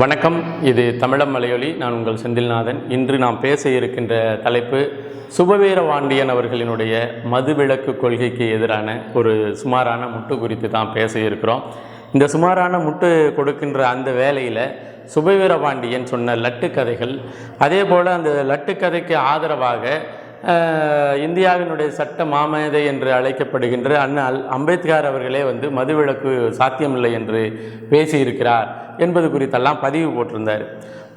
வணக்கம். இது தமிழம் மலையொலி. நான் உங்கள் செந்தில்நாதன். இன்று நாம் பேச இருக்கின்ற தலைப்பு சுபவீரபாண்டியன் அவர்களினுடைய மதுவிலக்கு கொள்கைக்கு எதிரான ஒரு சுமாரான முட்டு குறித்து தான் பேச இருக்கிறோம். இந்த சுமாரான முட்டு கொடுக்கின்ற அந்த வேளையில் சுபவீரபாண்டியன் சொன்ன லட்டு கதைகள், அதே போல் அந்த லட்டு கதைக்கு ஆதரவாக இந்தியாவினுடைய சட்ட மாமேதை என்று அழைக்கப்படுகின்ற அண்ணா அம்பேத்கர் அவர்களே மதுவிலக்கு சாத்தியமில்லை என்று பேசியிருக்கிறார் என்பது குறித்தெல்லாம் பதிவு போட்டிருந்தார்.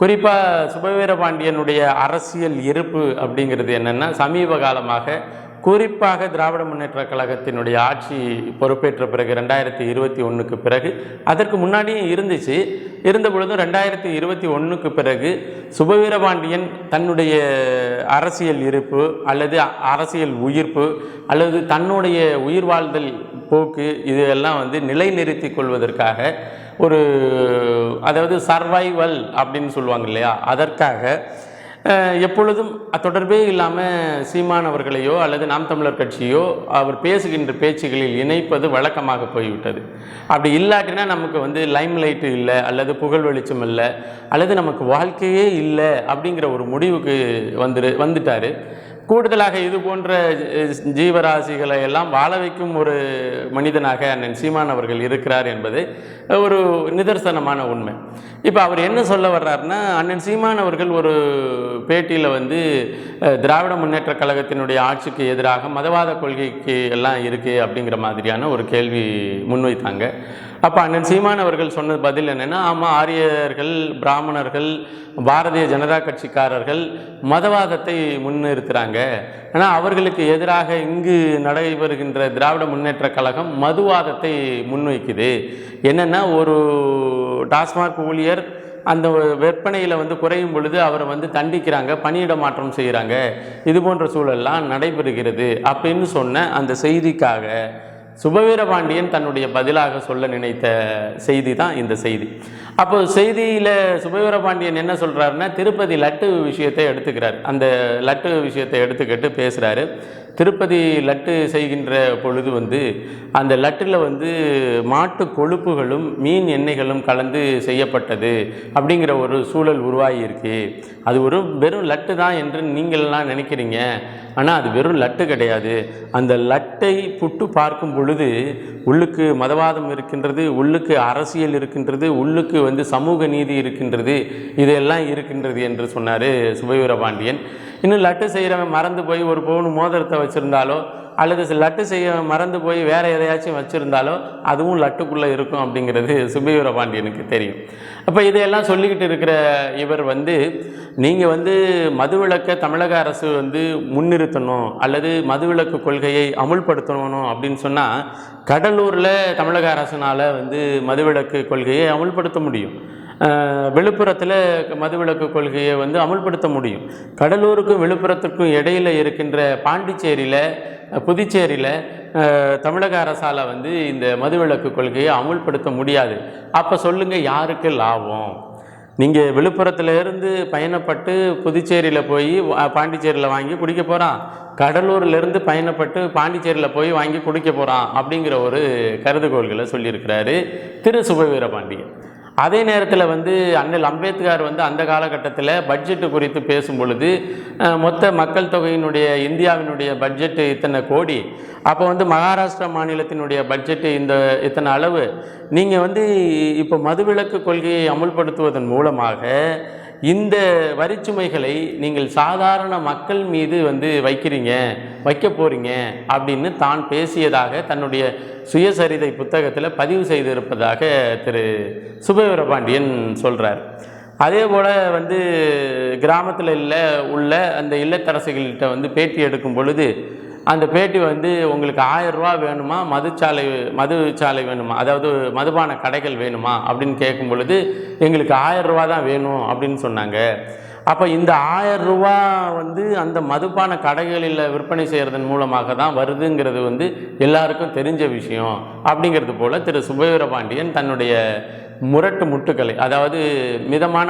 குறிப்பாக சுபவீரபாண்டியனுடைய அரசியல் இருப்பு அப்படிங்கிறது என்னென்னா, சமீப காலமாக குறிப்பாக திராவிட முன்னேற்ற கழகத்தினுடைய ஆட்சி பொறுப்பேற்ற பிறகு 2021க்கு பிறகு, அதற்கு முன்னாடியும் இருந்த பொழுதும் 2021க்கு பிறகு சுபவீரபாண்டியன் தன்னுடைய அரசியல் இருப்பு அல்லது அரசியல் உயிர்ப்பு அல்லது தன்னுடைய உயிர் வாழ்தல் போக்கு இதெல்லாம் நிலைநிறுத்தி கொள்வதற்காக அதாவது சர்வைவல் அப்படின்னு சொல்லுவாங்க இல்லையா, அதற்காக எப்பொழுதும் தொடர்பே இல்லாமல் சீமான் அவர்களையோ அல்லது நாம் தமிழர் கட்சியோ அவர் பேசுகின்ற பேச்சுகளில் இணைப்பது வழக்கமாக போய்விட்டது. அப்படி இல்லாட்டினா நமக்கு லைம் லைட்டு இல்லை அல்லது புகழ் வெளிச்சம் இல்லை அல்லது நமக்கு வாழ்க்கையே இல்லை அப்படிங்கிற ஒரு முடிவுக்கு வந்துட்டார். கூடுதலாக இது போன்ற ஜீவராசிகளை எல்லாம் வாழ வைக்கும் ஒரு மனிதனாக அண்ணன் சீமான் அவர்கள் இருக்கிறார் என்பது ஒரு நிதர்சனமான உண்மை. இப்போ அவர் என்ன சொல்ல வர்றாருன்னா, அண்ணன் சீமான் அவர்கள் ஒரு பேட்டியில் திராவிட முன்னேற்ற கழகத்தினுடைய ஆட்சிக்கு எதிராக மதவாத கொள்கைக்கு எல்லாம் இருக்குது அப்படிங்கிற மாதிரியான ஒரு கேள்வி முன்வைத்தாங்க. அப்போ அண்ணன் சீமான் அவர்கள் சொன்ன பதில் என்னென்னா, ஆமாம், ஆரியர்கள், பிராமணர்கள், பாரதிய ஜனதா கட்சிக்காரர்கள் மதவாதத்தை முன்னிறுத்துகிறாங்க. ஆனால் அவர்களுக்கு எதிராக இங்கு நடைபெறுகின்ற திராவிட முன்னேற்ற கழகம் மதுவாதத்தை முன்வைக்குது. என்னென்னா, ஒரு டாஸ்மாக் ஊழியர் அந்த விற்பனையில் குறையும் பொழுது அவரை தண்டிக்கிறாங்க, பணியிட மாற்றம் செய்கிறாங்க, இது போன்ற சூழல்லாம் நடைபெறுகிறது அப்படின்னு சொன்ன அந்த செய்திக்காக சுபவீரபாண்டியன் தன்னுடைய பதிலாக சொல்ல நினைத்த செய்தி தான் இந்த செய்தி. அப்போ செய்தியில் சுபவீரபாண்டியன் என்ன சொல்கிறாருன்னா, திருப்பதி லட்டு விஷயத்தை எடுத்துக்கிறார். அந்த லட்டு விஷயத்தை எடுத்துக்கிட்டு பேசுகிறாரு. திருப்பதி லட்டு செய்கின்ற பொழுது அந்த லட்டில் மாட்டு கொழுப்புகளும் மீன் எண்ணெய்களும் கலந்து செய்யப்பட்டது அப்படிங்கிற ஒரு சூழல் உருவாகியிருக்கு. அது வெறும் லட்டு தான் என்று நீங்கள்லாம் நினைக்கிறீங்க. ஆனால் அது வெறும் லட்டு கிடையாது. அந்த லட்டை புட்டு பார்க்கும் பொழுது உள்ளுக்கு மதவாதம் இருக்கின்றது, உள்ளுக்கு அரசியல் இருக்கின்றது, உள்ளுக்கு சமூக நீதி இருக்கின்றது, இதெல்லாம் இருக்கின்றது என்று சொன்னார் சுபவீரபாண்டியன். இன்னும் லட்டு செய்கிறவன் மறந்து போய் ஒரு பவுன் மோதிரத்தை வச்சுருந்தாலோ அல்லது லட்டு செய்ய மறந்து போய் வேறு எதையாச்சும் வச்சுருந்தாலோ அதுவும் லட்டுக்குள்ளே இருக்கும் அப்படிங்கிறது சுபவீரபாண்டியனுக்கு தெரியும். அப்போ இதையெல்லாம் சொல்லிக்கிட்டு இருக்கிற இவர் நீங்கள் மதுவிலக்கை தமிழக அரசு முன்னிறுத்தணும் அல்லது மதுவிலக்கு கொள்கையை அமுல்படுத்தணும் அப்படின்னு சொன்னால், கடலூரில் தமிழக அரசினால் மதுவிலக்கு கொள்கையை அமுல்படுத்த முடியும். விழுப்புரத்தில் மதுவிலக்கு கொள்கையை அமுல்படுத்த முடியும். கடலூருக்கும் விழுப்புரத்துக்கும் இடையில் இருக்கின்ற பாண்டிச்சேரியில், புதுச்சேரியில் தமிழக அரசால் இந்த மதுவிலக்கு கொள்கையை அமுல்படுத்த முடியாது. அப்போ சொல்லுங்கள், யாருக்கு லாபம்? நீங்கள் விழுப்புரத்துலேருந்து பயணப்பட்டு புதுச்சேரியில் போய் பாண்டிச்சேரியில் வாங்கி குடிக்க போகிறான், கடலூர்லேருந்து பயணப்பட்டு பாண்டிச்சேரியில் போய் வாங்கி குடிக்க போகிறான் அப்படிங்கிற ஒரு கருதுகோள்களை சொல்லியிருக்கிறாரு திரு சுபவீரபாண்டியன். அதே நேரத்தில் அண்ணல் அம்பேத்கர் அந்த காலகட்டத்தில் பட்ஜெட்டு குறித்து பேசும் பொழுது, மொத்த மக்கள் தொகையினுடைய இந்தியாவினுடைய பட்ஜெட்டு இத்தனை கோடி, அப்போ மகாராஷ்டிரா மாநிலத்தினுடைய பட்ஜெட்டு இத்தனை அளவு. நீங்கள் இப்போ மதுவிலக்கு கொள்கையை அமுல்படுத்துவதன் மூலமாக இந்த வரிச்சுமைகளை நீங்கள் சாதாரண மக்கள் மீது வைக்க போகிறீங்க அப்படின்னு தான் பேசியதாக தன்னுடைய சுயசரிதை புத்தகத்தில் பதிவு செய்திருப்பதாக திரு சுபவீரபாண்டியன் சொல்கிறார். அதே போல் கிராமத்தில் உள்ள அந்த இல்லத்தரசிகள்கிட்ட பேட்டி எடுக்கும் பொழுது, அந்த பேட்டி உங்களுக்கு 1000 ரூபா வேணுமா, மதுச்சாலை வேணுமா, அதாவது மதுபான கடைகள் வேணுமா அப்படின்னு கேட்கும் பொழுது, எங்களுக்கு 1000 ரூபா தான் வேணும் அப்படின்னு சொன்னாங்க. அப்போ இந்த 1000 ரூபா அந்த மதுபான கடைகளில் விற்பனை செய்கிறதன் மூலமாக தான் வருதுங்கிறது எல்லாருக்கும் தெரிஞ்ச விஷயம் அப்படிங்கிறது போல் திரு சுபவீரபாண்டியன் தன்னுடைய முரட்டு முட்டுக்களை, அதாவது மிதமான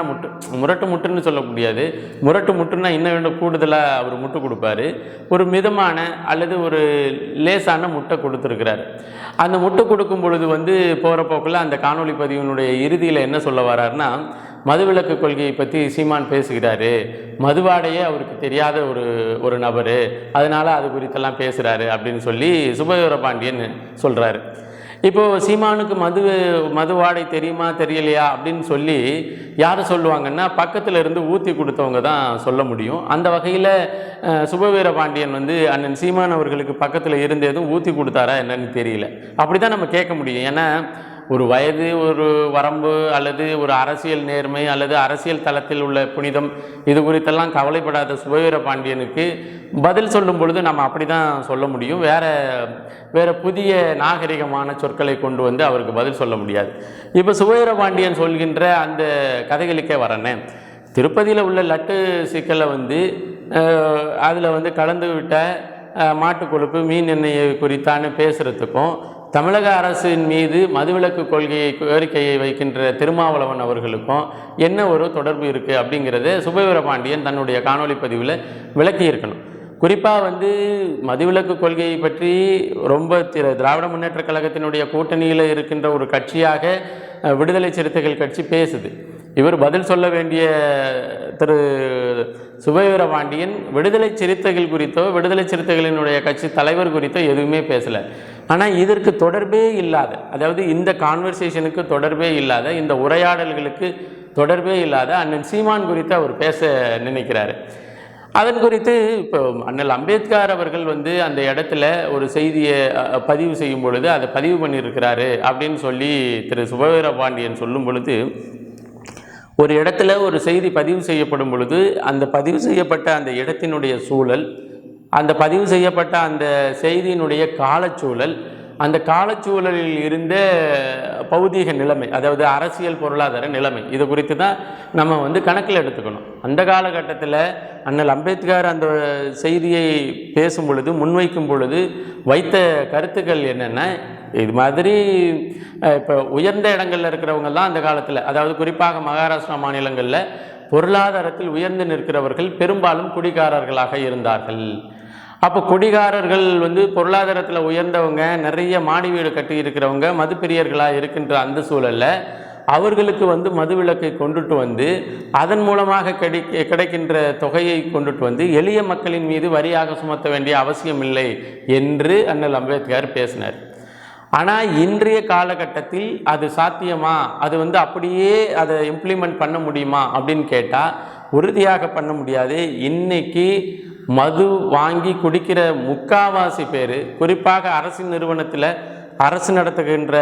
முரட்டு முட்டுன்னு சொல்ல முடியாது. முரட்டு முட்டுன்னா இன்னும் வேணும் கூடுதலாக அவர் முட்டு கொடுப்பாரு. ஒரு மிதமான அல்லது ஒரு லேசான முட்டை கொடுத்துருக்கிறார். அந்த முட்டை கொடுக்கும் பொழுது போகிற போக்கில் அந்த காணொலி பதிவினுடைய இறுதியில் என்ன சொல்ல வர்றாருன்னா, மதுவிலக்கு கொள்கையை பற்றி சீமான் பேசுகிறாரு, மதுவாடையே அவருக்கு தெரியாத ஒரு நபர், அதனால் அது குறித்தெல்லாம் பேசுகிறாரு அப்படின்னு சொல்லி சுபவீரபாண்டியன் சொல்கிறாரு. இப்போது சீமானுக்கு மது வாடை தெரியுமா தெரியலையா அப்படின்னு சொல்லி யார் சொல்லுவாங்கன்னா பக்கத்தில் இருந்து ஊற்றி கொடுத்தவங்க தான் சொல்ல முடியும். அந்த வகையில் சுபவீரபாண்டியன் அண்ணன் சீமான் அவர்களுக்கு பக்கத்தில் இருந்து எதுவும் ஊற்றி கொடுத்தாரா என்னன்னு தெரியல. அப்படி தான் நம்ம கேட்க முடியும். ஏன்னா ஒரு வயது, ஒரு வரம்பு, அல்லது ஒரு அரசியல் நேர்மை, அல்லது அரசியல் தளத்தில் உள்ள புனிதம், இது குறித்தெல்லாம் கவலைப்படாத சுபவீரபாண்டியனுக்கு பதில் சொல்லும் பொழுது நம்ம அப்படி தான் சொல்ல முடியும். வேறு புதிய நாகரிகமான சொற்களை கொண்டு அவருக்கு பதில் சொல்ல முடியாது. இப்போ சுபவீரபாண்டியன் சொல்கின்ற அந்த கதைகளுக்கே வரேனே, திருப்பதியில் உள்ள லட்டு சிக்கலை அதில் கலந்து விட்ட மாட்டு கொழுப்பு, மீன் எண்ணெயை குறித்தான பேசுகிறதுக்கும் தமிழக அரசின் மீது மதுவிலக்கு கோரிக்கையை வைக்கின்ற திருமாவளவன் அவர்களுக்கும் என்ன ஒரு தொடர்பு இருக்குது அப்படிங்கிறத சுபவீரபாண்டியன் தன்னுடைய காணொலி பதிவில் விளக்கியிருக்கணும். குறிப்பாக மதுவிலக்கு கொள்கையை பற்றி ரொம்ப திராவிட முன்னேற்றக் கழகத்தினுடைய கூட்டணியில் இருக்கின்ற ஒரு கட்சியாக விடுதலை சிறுத்தைகள் கட்சி பேசுது. இவர் பதில் சொல்ல வேண்டிய திரு சுபவீரபாண்டியன் விடுதலை சிறுத்தைகள் குறித்தோ விடுதலை சிறுத்தைகளினுடைய கட்சி தலைவர் குறித்தோ எதுவுமே பேசலை. ஆனால் இதற்கு தொடர்பே இல்லாத, அதாவது இந்த கான்வர்சேஷனுக்கு தொடர்பே இல்லாத, இந்த உரையாடல்களுக்கு தொடர்பே இல்லாத அண்ணன் சீமான் குறித்து அவர் பேச நினைக்கிறாரு. அதன் குறித்து இப்போ அண்ணல் அம்பேத்கர் அவர்கள் அந்த இடத்துல ஒரு செய்தியை பதிவு செய்யும் பொழுது அதை பதிவு பண்ணியிருக்கிறாரு அப்படின்னு சொல்லி திரு சுபவீரபாண்டியன் சொல்லும் பொழுது, ஒரு இடத்துல ஒரு செய்தி பதிவு செய்யப்படும் பொழுது அந்த பதிவு செய்யப்பட்ட அந்த இடத்தினுடைய சூழல், அந்த பதிவு செய்யப்பட்ட அந்த செய்தியினுடைய காலச்சூழல், அந்த காலச்சூழலில் இருந்த பௌதீக நிலைமை, அதாவது அரசியல் பொருளாதார நிலைமை, இது குறித்து தான் நம்ம கணக்கில் எடுத்துக்கணும். அந்த காலகட்டத்தில் அண்ணல் அம்பேத்கர் அந்த செய்தியை பேசும் பொழுது, முன்வைக்கும் பொழுது வைத்த கருத்துக்கள் என்னென்னா, இது மாதிரி இப்போ உயர்ந்த இடங்களில் இருக்கிறவங்கெல்லாம் அந்த காலத்தில், அதாவது குறிப்பாக மகாராஷ்டிரா மாநிலங்களில் பொருளாதாரத்தில் உயர்ந்து நிற்கிறவர்கள் பெரும்பாலும் குடிகாரர்களாக இருந்தார்கள். அப்போ குடிகாரர்கள் பொருளாதாரத்தில் உயர்ந்தவங்க, நிறைய மாடி வீடு கட்டி இருக்கிறவங்க, மதுப்பிரியர்களாக இருக்கின்ற அந்த சூழலில் அவர்களுக்கு மதுவிலக்கை கொண்டுட்டு அதன் மூலமாக கிடைக்கின்ற தொகையை கொண்டுட்டு எளிய மக்களின் மீது வரியாக சுமத்த வேண்டிய அவசியம் இல்லை என்று அண்ணல் அம்பேத்கர் பேசினார். ஆனால் இன்றைய காலகட்டத்தில் அது சாத்தியமா, அது அப்படியே அதை இம்ப்ளிமெண்ட் பண்ண முடியுமா அப்படின்னு கேட்டால் உறுதியாக பண்ண முடியாது. இன்னைக்கு மது வாங்கி குடிக்கிற முக்காவாசி பேர், குறிப்பாக அரசு நிறுவனத்தில் அரசு நடத்துகின்ற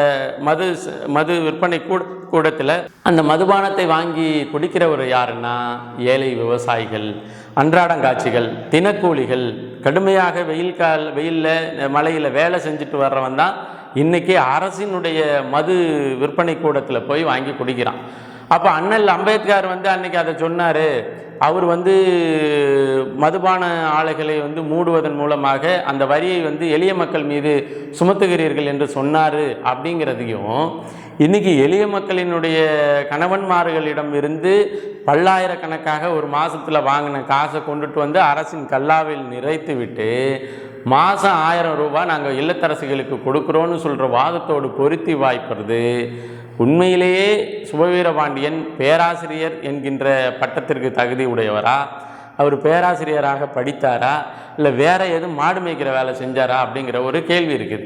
மது விற்பனை கூடத்தில் அந்த மதுபானத்தை வாங்கி குடிக்கிறவர் யாருன்னா ஏழை விவசாயிகள், அன்றாடங்காட்சிகள், தினக்கூலிகள், கடுமையாக வெயிலில் மழையில் வேலை செஞ்சுட்டு வர்றவன் தான் இன்றைக்கி அரசினுடைய மது விற்பனை கூடத்தில் போய் வாங்கி குடிக்கிறான். அப்போ அண்ணல் அம்பேத்கர் அன்னைக்கு அதை சொன்னார். அவர் மதுபான ஆலைகளை மூடுவதன் மூலமாக அந்த வரியை எளிய மக்கள் மீது சுமத்துகிறீர்கள் என்று சொன்னார். அப்படிங்கிறதையும் இன்றைக்கி எளிய மக்களினுடைய கணவன்மார்களிடம் இருந்து பல்லாயிரக்கணக்காக ஒரு மாதத்தில் வாங்கின காசை கொண்டுட்டு அரசின் கல்லாவில் நிறைத்து விட்டு மாதம் 1000 ரூபாய் நாங்கள் இல்லத்தரசிகளுக்கு கொடுக்குறோன்னு சொல்கிற வாதத்தோடு பொருத்தி வாய்ப்புறது உண்மையிலேயே சுபவீரபாண்டியன் பேராசிரியர் என்கின்ற பட்டத்திற்கு தகுதி உடையவரா, அவர் பேராசிரியராக படித்தாரா, இல்லை வேறு எதுவும் மாடு மேய்க்கிற வேலை செஞ்சாரா அப்படிங்கிற ஒரு கேள்வி இருக்குது.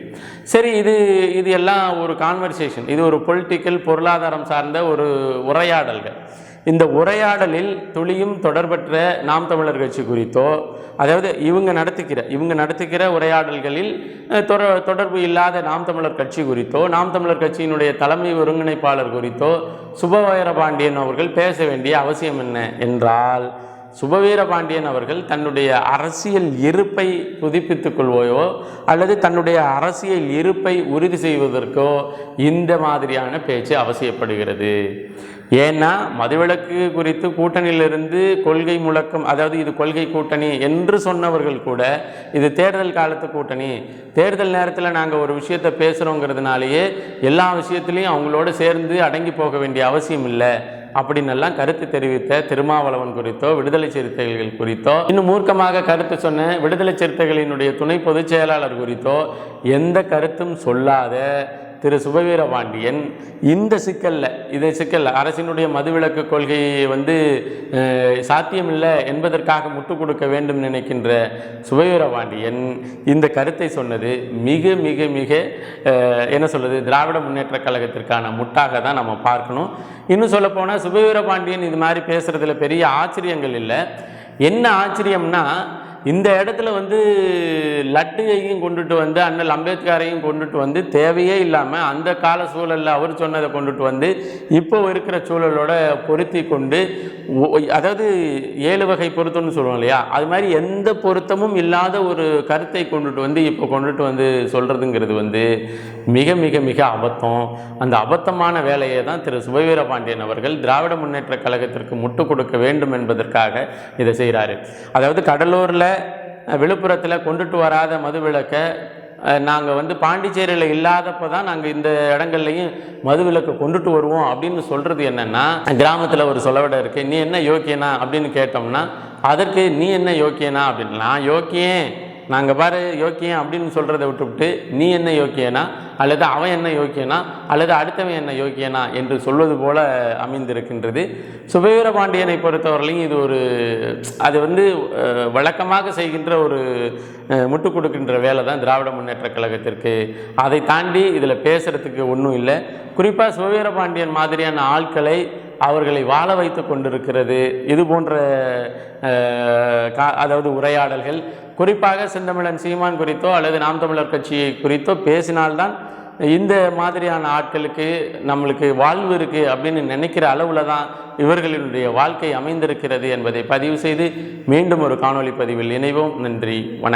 சரி, இது எல்லாம் ஒரு கான்வர்சேஷன், இது ஒரு பொலிட்டிக்கல் பொருளாதாரம் சார்ந்த ஒரு உரையாடல்கள். இந்த உரையாடலில் துளியும் தொடர்பற்ற நாம் தமிழர் கட்சி குறித்தோ, அதாவது இவங்க நடத்துகிற உரையாடல்களில் தொடர்பு இல்லாத நாம் தமிழர் கட்சி குறித்தோ, நாம் தமிழர் கட்சியினுடைய தலைமை ஒருங்கிணைப்பாளர் குறித்தோ சுபவீரபாண்டியன் அவர்கள் பேச வேண்டிய அவசியம் என்ன என்றால், சுபவீரபாண்டியன் அவர்கள் தன்னுடைய அரசியல் இருப்பை புதுப்பித்துக் கொள்வோயோ அல்லது தன்னுடைய அரசியல் இருப்பை உறுதி செய்வதற்கோ இந்த மாதிரியான பேச்சு அவசியப்படுகிறது. ஏன்னா மதுவிலக்கு குறித்து கூட்டணியிலிருந்து கொள்கை முழக்கம், அதாவது இது கொள்கை கூட்டணி என்று சொன்னவர்கள் கூட இது தேர்தல் காலத்து கூட்டணி, தேர்தல் நேரத்தில் நாங்கள் ஒரு விஷயத்தை பேசுகிறோங்கிறதுனாலேயே எல்லா விஷயத்துலையும் அவங்களோட சேர்ந்து அடங்கி போக வேண்டிய அவசியம் இல்லை அப்படின்னெல்லாம் கருத்து தெரிவித்த திருமாவளவன் குறித்தோ விடுதலை சிறுத்தைகள் குறித்தோ, இன்னும் மூர்க்கமாக கருத்து சொன்ன விடுதலை சிறுத்தைகளினுடைய துணை பொதுச் செயலாளர் குறித்தோ எந்த கருத்தும் சொல்லாத திரு சுபவீரபாண்டியன் இந்த சிக்கல்ல அரசினுடைய மதுவிலக்கு கொள்கையை சாத்தியமில்லை என்பதற்காக முட்டு கொடுக்க வேண்டும் நினைக்கின்ற சுபவீரபாண்டியன் இந்த கருத்தை சொன்னது மிக மிக மிக என்ன சொல்வது, திராவிட முன்னேற்ற கழகத்திற்கான முட்டாக தான் நம்ம பார்க்கணும். இன்னும் சொல்லப்போனால் சுபவீரபாண்டியன் இது மாதிரி பேசுறதுல பெரிய ஆச்சரியங்கள் இல்லை. என்ன ஆச்சரியம்னா, இந்த இடத்துல லட்டுவையும் கொண்டுட்டு அண்ணல் அம்பேத்கரையும் கொண்டுட்டு தேவையே இல்லாமல் அந்த கால சூழலில் அவர் சொன்னதை கொண்டுட்டு இப்போ இருக்கிற சூழலோட பொருத்தி கொண்டு, அதாவது 7 வகை பொருத்தம்னு சொல்லுவோம் இல்லையா, அது மாதிரி எந்த பொருத்தமும் இல்லாத ஒரு கருத்தை கொண்டுட்டு இப்போ கொண்டுட்டு சொல்கிறதுங்கிறது மிக மிக மிக அபத்தம். அந்த அபத்தமான வேலையை தான் திரு சுபவீரபாண்டியன் அவர்கள் திராவிட முன்னேற்ற கழகத்திற்கு முட்டு கொடுக்க வேண்டும் என்பதற்காக இதை செய்கிறாரு. அதாவது கடலூரில் விழுப்புரத்தில் கொண்டுட்டு வராத மதுவிலக்கை நாங்கள் பாண்டிச்சேரியில் இல்லாதப்போ தான் நாங்கள் இந்த இடங்கள்லையும் மதுவிலக்கை கொண்டுட்டு வருவோம் அப்படின்னு சொல்கிறது என்னென்னா, கிராமத்தில் ஒரு சொலவடை இருக்குது, நீ என்ன யோக்கியனா அப்படின்னு கேட்டோம்னா அதற்கு நீ என்ன யோக்கியனா அப்படின்னு, நான் யோக்கியன், நாங்கள் பாரு யோக்கியம் அப்படின்னு சொல்கிறத விட்டுவிட்டு நீ என்ன யோக்கியனா அல்லது அவன் என்ன யோக்கியனா அல்லது அடுத்தவன் என்ன யோக்கியனா என்று சொல்வது போல அமைந்திருக்கின்றது. சுபவீரபாண்டியனை பொறுத்தவரையிலையும் இது அது வழக்கமாக செய்கின்ற ஒரு முட்டு கொடுக்கின்ற வேலை தான் திராவிட முன்னேற்ற கழகத்திற்கு. அதை தாண்டி இதில் பேசுகிறதுக்கு ஒன்றும் இல்லை. குறிப்பாக சுபவீரபாண்டியன் மாதிரியான ஆட்களை அவர்களை வாழ வைத்து கொண்டிருக்கிறது இது போன்ற அதாவது உரையாடல்கள். குறிப்பாக செந்தமிழன் சீமான் குறித்தோ அல்லது நாம் தமிழர் கட்சியை குறித்தோ பேசினால்தான் இந்த மாதிரியான ஆட்களுக்கு நம்மளுக்கு வாழ்வு இருக்குது அப்படின்னு நினைக்கிற அளவில் தான் இவர்களினுடைய வாழ்க்கை அமைந்திருக்கிறது என்பதை பதிவு செய்து மீண்டும் ஒரு காணொளி பதிவில் இணைவோம். நன்றி, வணக்கம்.